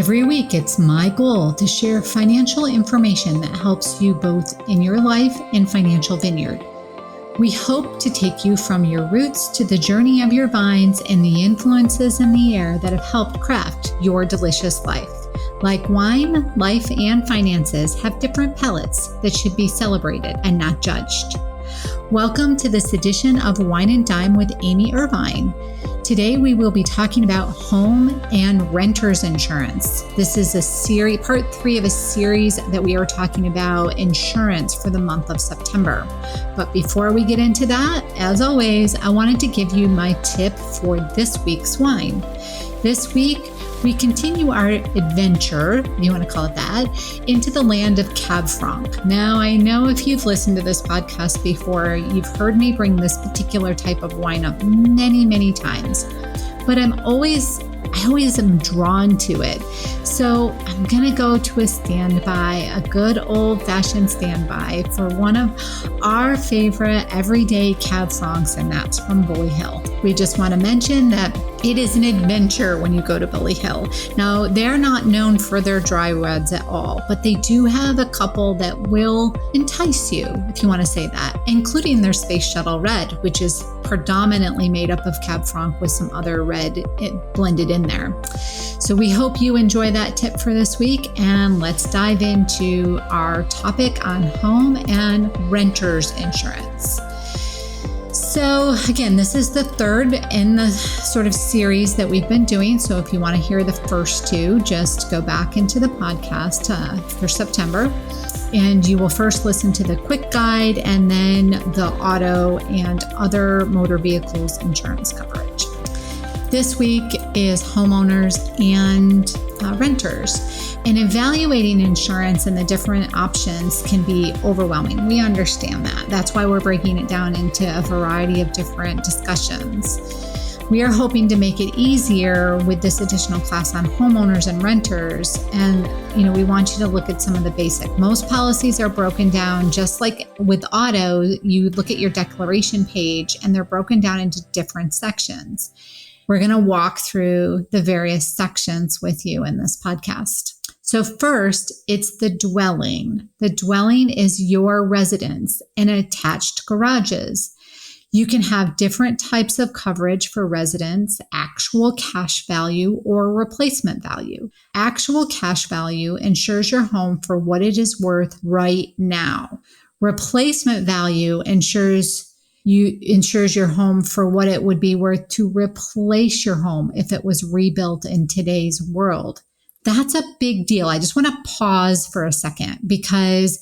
Every week, it's my goal to share financial information that helps you both in your life and financial vineyard. We hope to take you from your roots to the journey of your vines and the influences in the air that have helped craft your delicious life. Like wine, life and finances have different palates that should be celebrated and not judged. Welcome to this edition of Wine and Dime with Amy Irvine. Today we will be talking about home and renters insurance. This is part 3 of a series that we are talking about insurance for the month of September. But before we get into that, as always, I wanted to give you my tip for this week's wine. This week, we continue our adventure, if you want to call it that, into the land of Cab Franc. Now, I know if you've listened to this podcast before, you've heard me bring this particular type of wine up many, many times, but I always am drawn to it. So I'm going to go to a standby, a good old-fashioned standby for one of our favorite everyday Cab Francs, and that's from Bully Hill. We just want to mention that it is an adventure when you go to Bully Hill. Now, they're not known for their dry reds at all, but they do have a couple that will entice you, if you want to say that, including their Space Shuttle Red, which is predominantly made up of Cab Franc with some other red blended in there. So we hope you enjoy that tip for this week, and let's dive into our topic on home and renters insurance. So again, this is the third in the sort of series that we've been doing. So if you want to hear the first two, just go back into the podcast for September, and you will first listen to the quick guide and then the auto and other motor vehicles insurance coverage. This week is homeowners and renters. And evaluating insurance and the different options can be overwhelming. We understand that. That's why we're breaking it down into a variety of different discussions. We are hoping to make it easier with this additional class on homeowners and renters. And, we want you to look at some of the basic. Most policies are broken down just like with auto. You look at your declaration page and they're broken down into different sections. We're going to walk through the various sections with you in this podcast. So first, it's the dwelling. The dwelling is your residence and attached garages. You can have different types of coverage for residents, actual cash value or replacement value. Actual cash value insures your home for what it is worth right now. Replacement value insures your home for what it would be worth to replace your home if it was rebuilt in today's world. That's a big deal. I just want to pause for a second because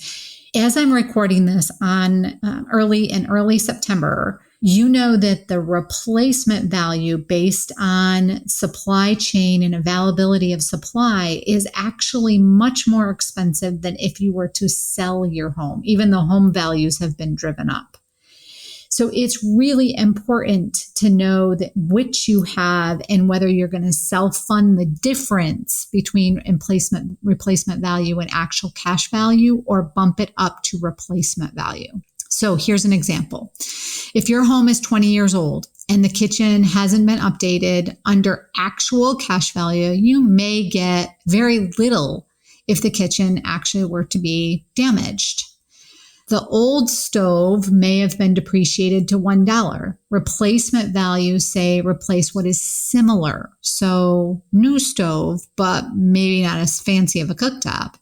as I'm recording this on early September, you know that the replacement value based on supply chain and availability of supply is actually much more expensive than if you were to sell your home, even though home values have been driven up. So it's really important to know that which you have and whether you're going to self-fund the difference between replacement value and actual cash value or bump it up to replacement value. So here's an example. If your home is 20 years old and the kitchen hasn't been updated under actual cash value, you may get very little if the kitchen actually were to be damaged. The old stove may have been depreciated to $1. Replacement values say replace what is similar. So new stove, but maybe not as fancy of a cooktop.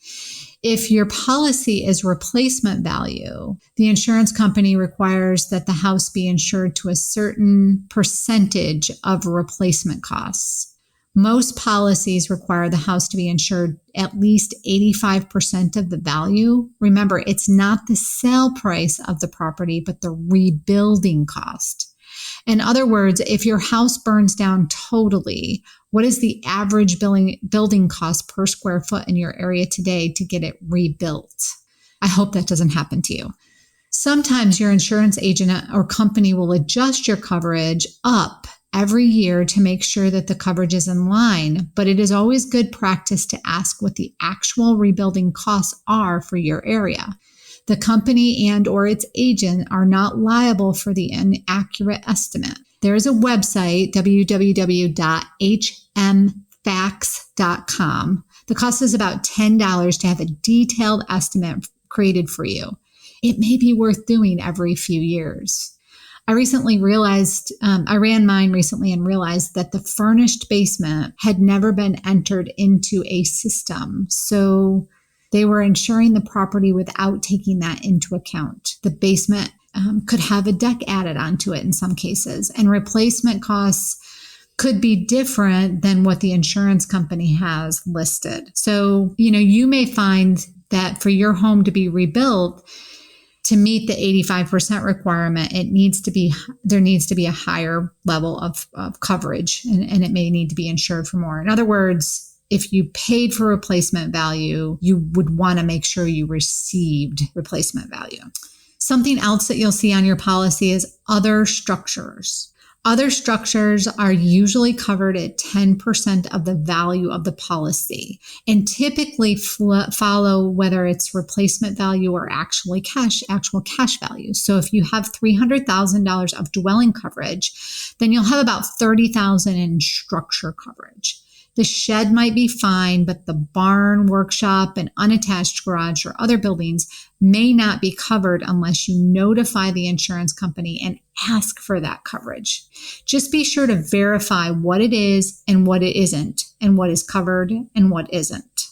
If your policy is replacement value, the insurance company requires that the house be insured to a certain percentage of replacement costs. Most policies require the house to be insured at least 85% of the value. Remember, it's not the sale price of the property, but the rebuilding cost. In other words, if your house burns down totally, what is the average building cost per square foot in your area today to get it rebuilt? I hope that doesn't happen to you. Sometimes your insurance agent or company will adjust your coverage up every year to make sure that the coverage is in line, but it is always good practice to ask what the actual rebuilding costs are for your area. The company and or its agent are not liable for the inaccurate estimate. There is a website, www.hmfacts.com, The cost is about $10 to have a detailed estimate created for you. It may be worth doing every few years. I ran mine recently and realized that the furnished basement had never been entered into a system. So they were insuring the property without taking that into account. The basement could have a deck added onto it in some cases, and replacement costs could be different than what the insurance company has listed. So, you may find that for your home to be rebuilt, to meet the 85% requirement, there needs to be a higher level of coverage, and it may need to be insured for more. In other words, if you paid for replacement value, you would want to make sure you received replacement value. Something else that you'll see on your policy is other structures. Other structures are usually covered at 10% of the value of the policy and typically follow whether it's replacement value or actual cash value. So if you have $300,000 of dwelling coverage, then you'll have about $30,000 in structure coverage. The shed might be fine, but the barn, workshop, and unattached garage or other buildings may not be covered unless you notify the insurance company and ask for that coverage. Just be sure to verify what it is and what it isn't, and what is covered and what isn't.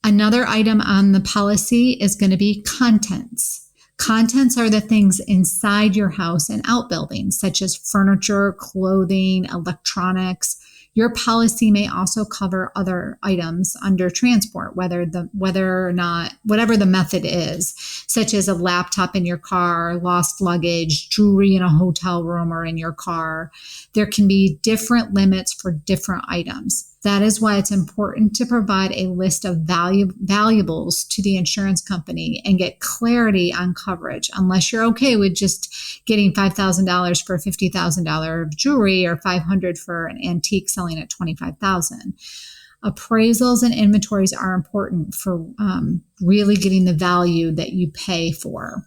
Another item on the policy is going to be contents. Contents are the things inside your house and outbuildings, such as furniture, clothing, electronics. Your policy may also cover other items under transport, whatever the method is, such as a laptop in your car, lost luggage, jewelry in a hotel room or in your car. There can be different limits for different items. That is why it's important to provide a list of valuables to the insurance company and get clarity on coverage, unless you're okay with just getting $5,000 for $50,000 of jewelry or $500 for an antique selling at $25,000. Appraisals and inventories are important for really getting the value that you pay for.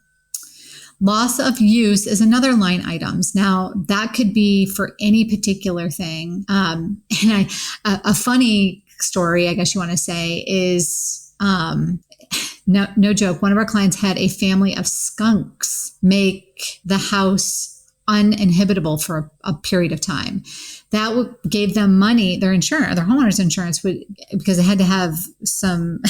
Loss of use is another line items. Now, that could be for any particular thing. A funny story, I guess you want to say, is no joke. One of our clients had a family of skunks make the house uninhabitable for a period of time. That gave them money. Their homeowners insurance because they had to have somebody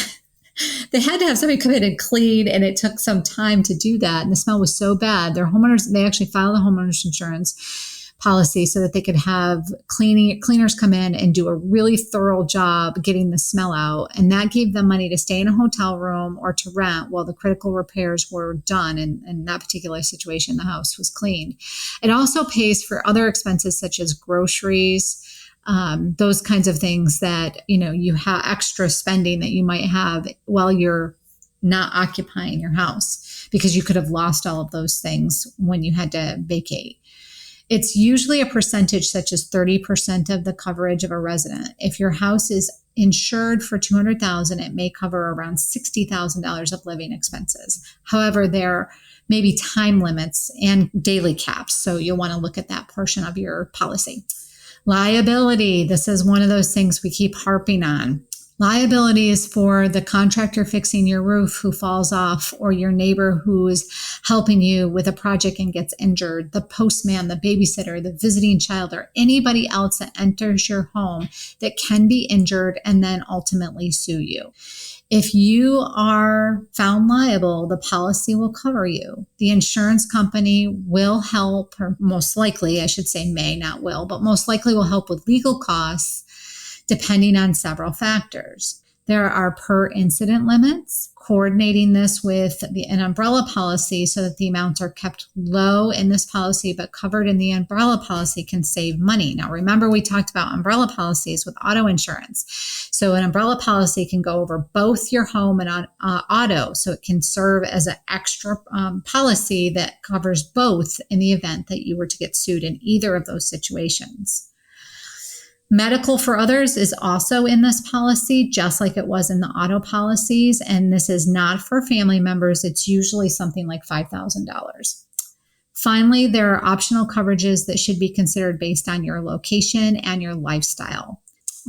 come in and clean, and it took some time to do that. And the smell was so bad. They actually filed a homeowners insurance policy so that they could have cleaners come in and do a really thorough job getting the smell out. And that gave them money to stay in a hotel room or to rent while the critical repairs were done. And in that particular situation, the house was cleaned. It also pays for other expenses such as groceries, those kinds of things that, you have extra spending that you might have while you're not occupying your house, because you could have lost all of those things when you had to vacate. It's usually a percentage such as 30% of the coverage of a resident. If your house is insured for $200,000, it may cover around $60,000 of living expenses. However, there may be time limits and daily caps, so you'll want to look at that portion of your policy. Liability. This is one of those things we keep harping on. Liability is for the contractor fixing your roof who falls off, or your neighbor who is helping you with a project and gets injured, the postman, the babysitter, the visiting child, or anybody else that enters your home that can be injured and then ultimately sue you. If you are found liable, the policy will cover you. The insurance company will help, or most likely, I should say may, not will, but most likely will help with legal costs depending on several factors. There are per incident limits, coordinating this with an umbrella policy so that the amounts are kept low in this policy, but covered in the umbrella policy can save money. Now, remember, we talked about umbrella policies with auto insurance. So an umbrella policy can go over both your home and auto. So it can serve as an extra policy that covers both in the event that you were to get sued in either of those situations. Medical for others is also in this policy, just like it was in the auto policies. And this is not for family members. It's usually something like $5,000. Finally, there are optional coverages that should be considered based on your location and your lifestyle.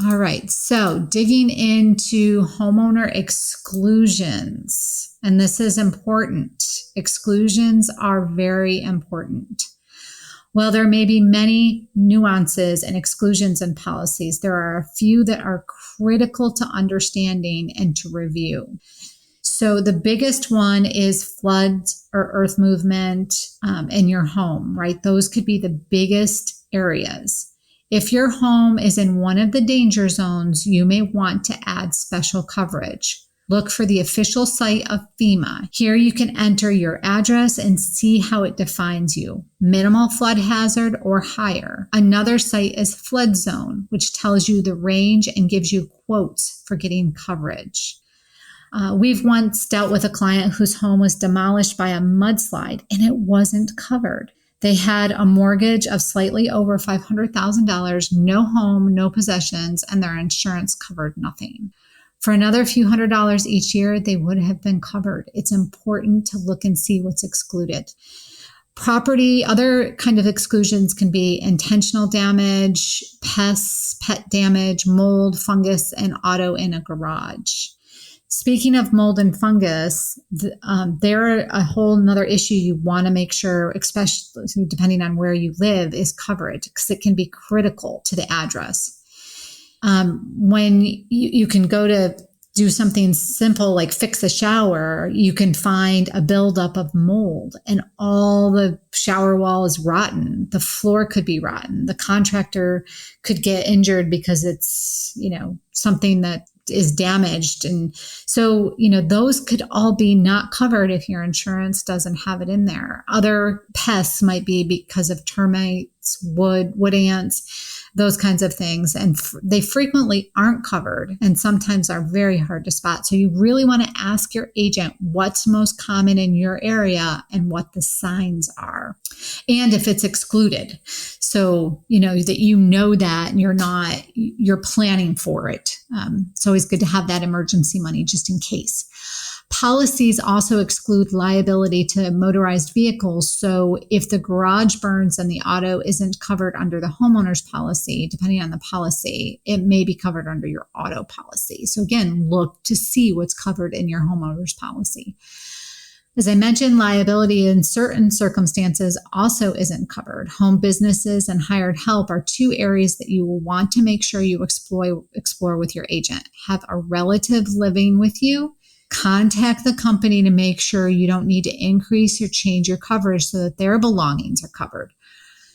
All right, so digging into homeowner exclusions, and this is important. Exclusions are very important. While there may be many nuances and exclusions in policies, there are a few that are critical to understanding and to review. So the biggest one is floods or earth movement in your home, right? Those could be the biggest areas. If your home is in one of the danger zones, you may want to add special coverage. Look for the official site of FEMA. Here you can enter your address and see how it defines you. Minimal flood hazard or higher. Another site is flood zone, which tells you the range and gives you quotes for getting coverage. We've once dealt with a client whose home was demolished by a mudslide and it wasn't covered. They had a mortgage of slightly over $500,000, no home, no possessions, and their insurance covered nothing. For another few $100s each year, they would have been covered. It's important to look and see what's excluded. Property, other kind of exclusions can be intentional damage, pests, pet damage, mold, fungus, and auto in a garage. Speaking of mold and fungus, they're a whole nother issue you want to make sure, especially depending on where you live, is covered because it can be critical to the address. When you can go to do something simple like fix a shower, you can find a buildup of mold and all the shower wall is rotten. The floor could be rotten. The contractor could get injured because it's, something that is damaged. And so, those could all be not covered if your insurance doesn't have it in there. Other pests might be because of termites, wood ants, those kinds of things. And they frequently aren't covered and sometimes are very hard to spot. So you really want to ask your agent what's most common in your area and what the signs are. And if it's excluded. So, that and you're planning for it. It's always good to have that emergency money just in case. Policies also exclude liability to motorized vehicles. So if the garage burns and the auto isn't covered under the homeowner's policy, depending on the policy, it may be covered under your auto policy. So again, look to see what's covered in your homeowner's policy. As I mentioned, liability in certain circumstances also isn't covered. Home businesses and hired help are two areas that you will want to make sure you explore with your agent. Have a relative living with you. Contact the company to make sure you don't need to increase or change your coverage so that their belongings are covered.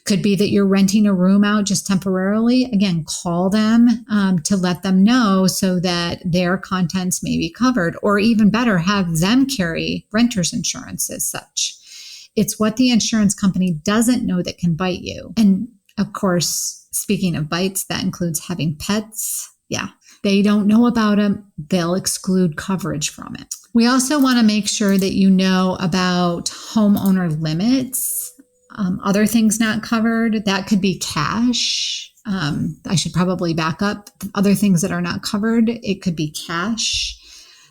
Could be that you're renting a room out just temporarily. Again, call them to let them know so that their contents may be covered, or even better, have them carry renter's insurance as such. It's what the insurance company doesn't know that can bite you. And of course, speaking of bites, that includes having pets. Yeah, they don't know about them. They'll exclude coverage from it. We also want to make sure that you know about homeowner limits. Other things not covered, that could be cash. I should probably back up. Other things that are not covered, it could be cash.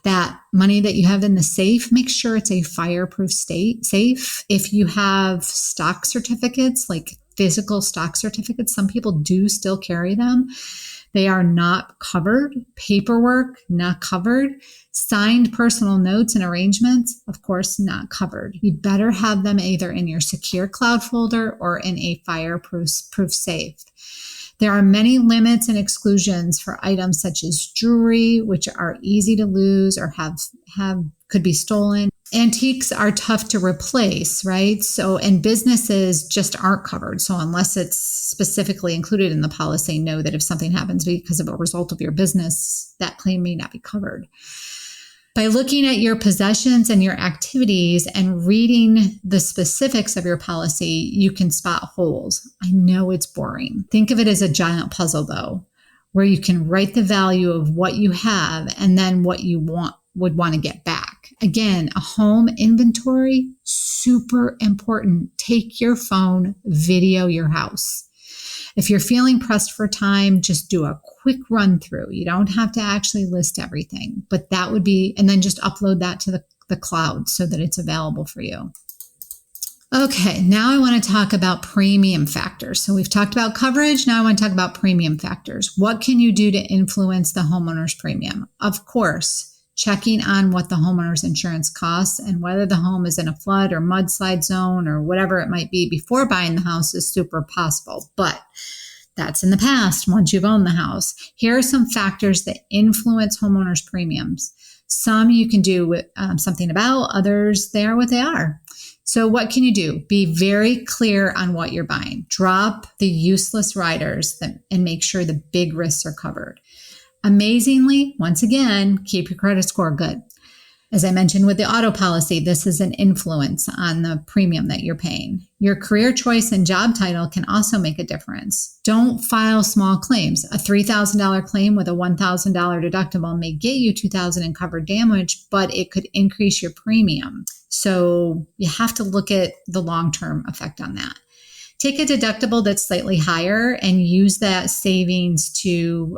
That money that you have in the safe, make sure it's a fireproof safe. If you have stock certificates, like physical stock certificates, some people do still carry them. They are not covered. Paperwork, not covered. Signed personal notes and arrangements, of course, not covered. You better have them either in your secure cloud folder or in a fireproof safe. There are many limits and exclusions for items such as jewelry, which are easy to lose or could be stolen. Antiques are tough to replace, right? So, and businesses just aren't covered. So unless it's specifically included in the policy, know that if something happens because of a result of your business, that claim may not be covered. By looking at your possessions and your activities and reading the specifics of your policy, you can spot holes. I know it's boring. Think of it as a giant puzzle, though, where you can write the value of what you have and then what you would want to get back. Again, a home inventory, super important. Take your phone, video your house. If you're feeling pressed for time, just do a quick run through. You don't have to actually list everything, but that would be, and then just upload that to the cloud so that it's available for you. Okay, now I want to talk about premium factors. So we've talked about coverage. Now I want to talk about premium factors. What can you do to influence the homeowner's premium? Of course, checking on what the homeowner's insurance costs and whether the home is in a flood or mudslide zone or whatever it might be before buying the house is super possible. But that's in the past once you've owned the house. Here are some factors that influence homeowners' premiums. Some you can do something about, others, they are what they are. So what can you do? Be very clear on what you're buying. Drop the useless riders and make sure the big risks are covered. Amazingly, once again, keep your credit score good. As I mentioned with the auto policy, this is an influence on the premium that you're paying. Your career choice and job title can also make a difference. Don't file small claims. A $3,000 claim with a $1,000 deductible may get you $2,000 in covered damage, but it could increase your premium. So you have to look at the long-term effect on that. Take a deductible that's slightly higher and use that savings to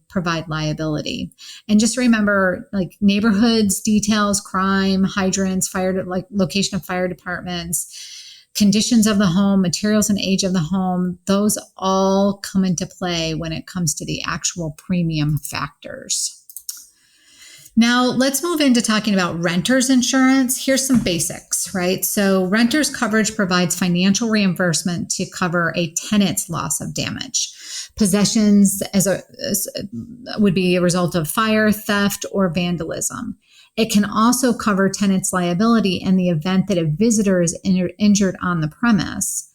provide liability. And just remember, like neighborhoods, details, crime, hydrants, location of fire departments, conditions of the home, materials and age of the home, those all come into play when it comes to the actual premium factors. Now, let's move into talking about renters insurance. Here's some basics, right? So renters coverage provides financial reimbursement to cover a tenant's loss of damage. Possessions would be a result of fire, theft, or vandalism. It can also cover tenant's liability in the event that a visitor is injured on the premise.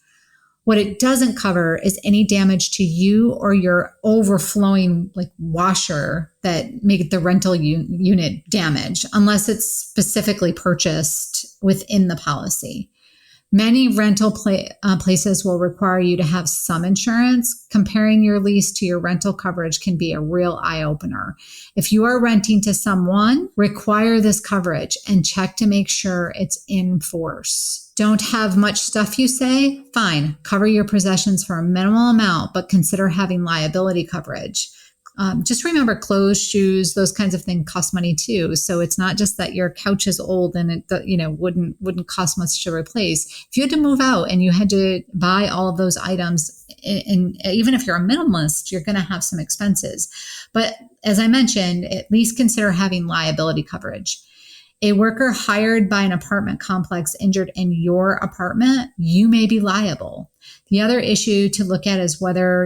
What it doesn't cover is any damage to you or your overflowing washer that make the rental unit damage, unless it's specifically purchased within the policy. Many rental places will require you to have some insurance. Comparing your lease to your rental coverage can be a real eye-opener. If you are renting to someone, require this coverage and check to make sure it's in force. Don't have much stuff, you say? Fine, cover your possessions for a minimal amount, but consider having liability coverage. Just remember clothes, shoes, those kinds of things cost money too. So it's not just that your couch is old and it wouldn't cost much to replace. If you had to move out and you had to buy all of those items, and even if you're a minimalist, you're going to have some expenses. But as I mentioned, at least consider having liability coverage. A worker hired by an apartment complex injured in your apartment, you may be liable. The other issue to look at is whether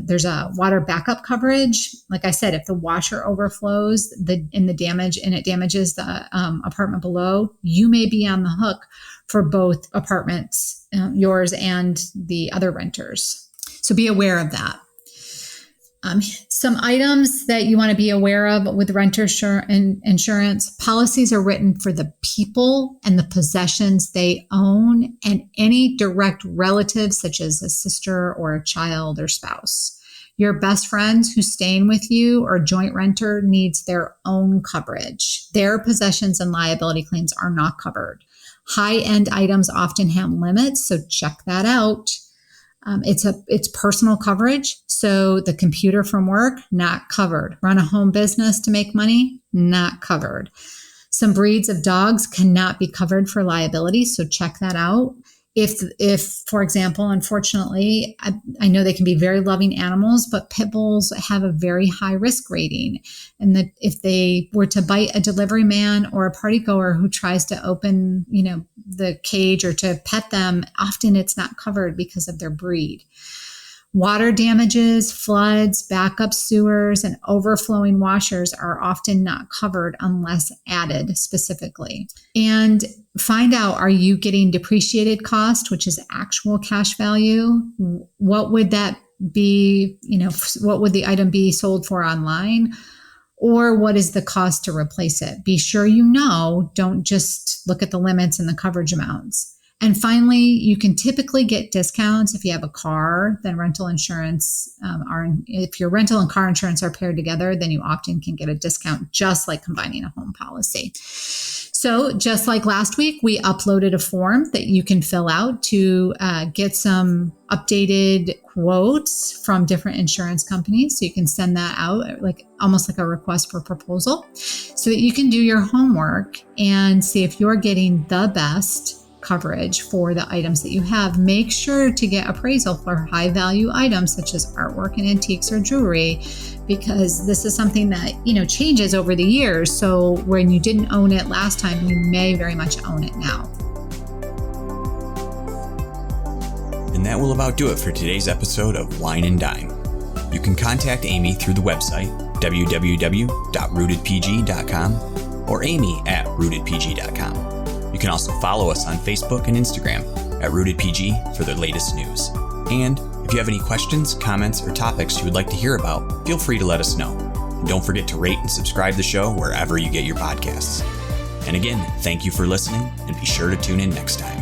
there's a water backup coverage. Like I said, if the washer overflows and it damages the apartment below, you may be on the hook for both apartments, yours and the other renters. So be aware of that. Some items that you want to be aware of with renter insurance: policies are written for the people and the possessions they own and any direct relatives such as a sister or a child or spouse. Your best friends who's staying with you or joint renter needs their own coverage. Their possessions and liability claims are not covered. High-end items often have limits, so check that out. It's personal coverage. So the computer from work, not covered. Run a home business to make money, not covered. Some breeds of dogs cannot be covered for liability. So check that out. If, for example, unfortunately, I know they can be very loving animals, but pit bulls have a very high risk rating. And that if they were to bite a delivery man or a party goer who tries to open, the cage or to pet them, often it's not covered because of their breed. Water damages, floods, backup sewers, and overflowing washers are often not covered unless added specifically. And find out, are you getting depreciated cost, which is actual cash value? What would that be? What would the item be sold for online? Or what is the cost to replace it? Be sure don't just look at the limits and the coverage amounts. And finally, you can typically get discounts if you have a car. Then rental insurance if your rental and car insurance are paired together, then you often can get a discount, just like combining a home policy. So just like last week, we uploaded a form that you can fill out to get some updated quotes from different insurance companies. So you can send that out almost like a request for proposal, so that you can do your homework and see if you're getting the best coverage for the items that you have. Make sure to get appraisal for high value items such as artwork and antiques or jewelry, because this is something that, changes over the years. So when you didn't own it last time, you may very much own it now. And that will about do it for today's episode of Wine and Dime. You can contact Amy through the website, www.rootedpg.com, or amy@rootedpg.com. You can also follow us on Facebook and Instagram @rootedpg for the latest news. And if you have any questions, comments, or topics you would like to hear about, feel free to let us know. And don't forget to rate and subscribe the show wherever you get your podcasts. And again, thank you for listening, and be sure to tune in next time.